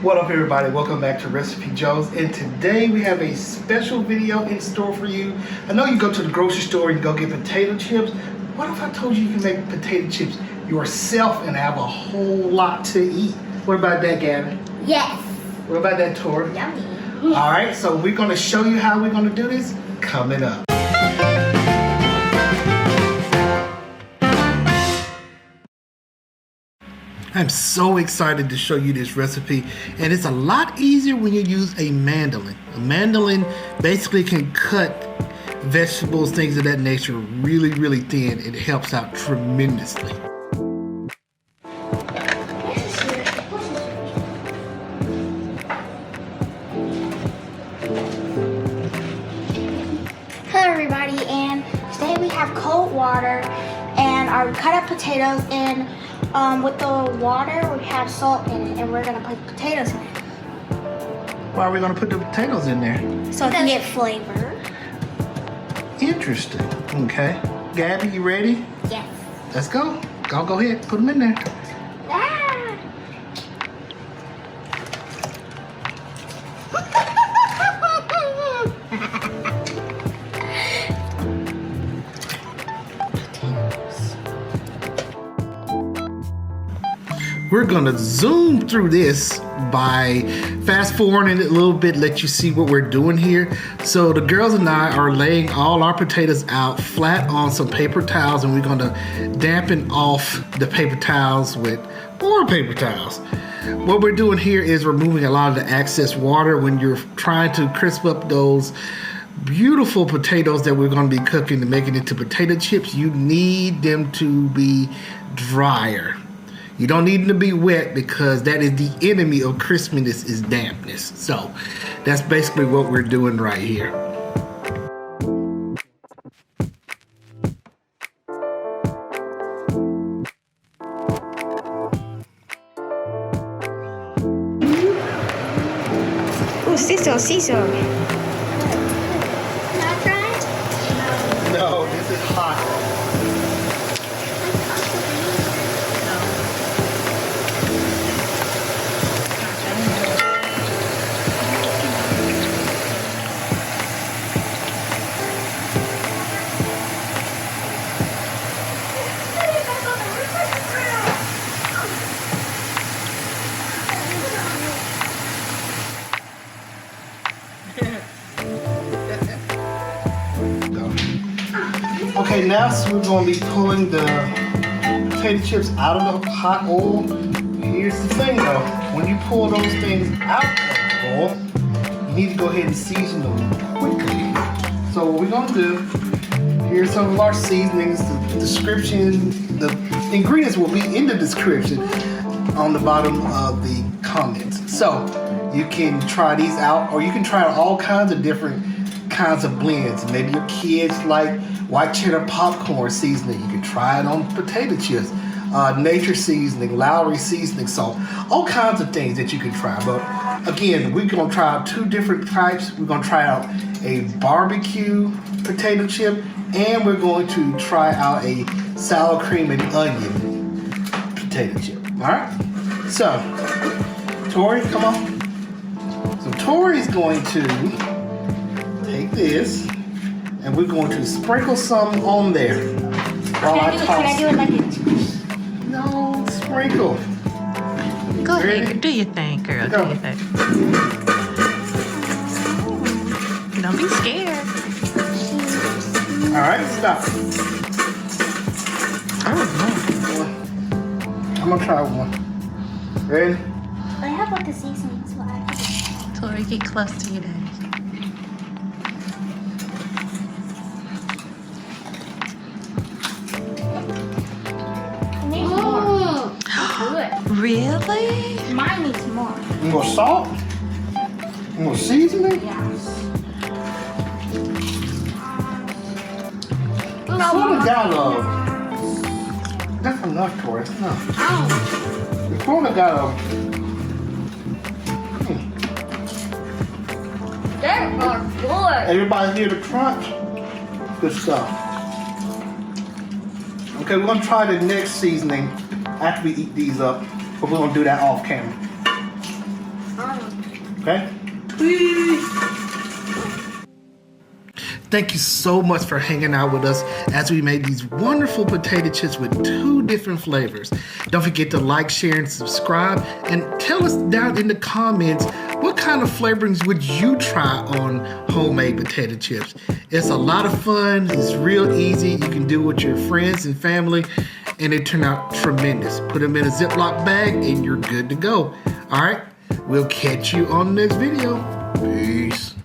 What up everybody, welcome back to Recipejoes, and today we have a special video in store for you. I know you go to the grocery store and you go get potato chips. What if I told you you can make potato chips yourself and have a whole lot to eat? What about that, Gabby? Yes. What about that, Tori? Yummy. Alright, so we're going to show you how we're going to do this coming up. I'm so excited to show you this recipe, and it's a lot easier when you use a mandolin. A mandolin basically can cut vegetables, things of that nature really, really thin. It helps out tremendously. Hello everybody, and today we have cold water and our cut up potatoes, and with the water we have salt in it, and we're gonna put potatoes in it. Why are we gonna put the potatoes in there? So it can get flavor. Interesting. Okay. Gabby, you ready? Yes. Let's go. Go ahead, put them in there. Ah. We're gonna zoom through this by fast forwarding it a little bit, let you see what we're doing here. So the girls and I are laying all our potatoes out flat on some paper towels, and we're gonna dampen off the paper towels with more paper towels. What we're doing here is removing a lot of the excess water. When you're trying to crisp up those beautiful potatoes that we're gonna be cooking and making into potato chips, you need them to be drier. You don't need them to be wet, because that is the enemy of crispiness, is dampness. So that's basically what we're doing right here. Ooh, sizzle. Not try? No, this is hot. Okay, now we're going to be pulling the potato chips out of the hot oil. Here's the thing though, when you pull those things out of the oil, you need to go ahead and season them quickly. So what we're going to do, here's some of our seasonings. The description, the ingredients will be in the description on the bottom of the comments. So you can try these out, or you can try all kinds of different kinds of blends. Maybe your kids like white cheddar popcorn seasoning. You can try it on potato chips. Nature seasoning, Lowry seasoning salt, all kinds of things that you can try. But again, we're gonna try out two different types. We're gonna try out a barbecue potato chip, and we're going to try out a sour cream and onion potato chip. All right. So, Tori, come on. So Tori's going to take this, and we're going to sprinkle some on there while I toss. Can I do it like it? No, sprinkle. Go Ready? ahead, do your thing, girl. Go. Do your thing. Don't be scared. All right, stop. Oh, I'm gonna try one. Ready? I have like the seasonings. no. Tori, get close to your daddy. Really? Mine needs more. You want salt? You want seasoning? Yes. Sort of got that's enough, Tori. No. You sort of got They are good. Everybody hear the crunch? Good stuff. Okay, we're gonna try the next seasoning after we eat these up, but we're gonna do that off camera. Okay? Thank you so much for hanging out with us as we made these wonderful potato chips with 2 different flavors. Don't forget to like, share, and subscribe. And tell us down in the comments, what kind of flavorings would you try on homemade potato chips? It's a lot of fun. It's real easy. You can do it with your friends and family, and they turn out tremendous. Put them in a Ziploc bag, and you're good to go. All right? We'll catch you on the next video. Peace.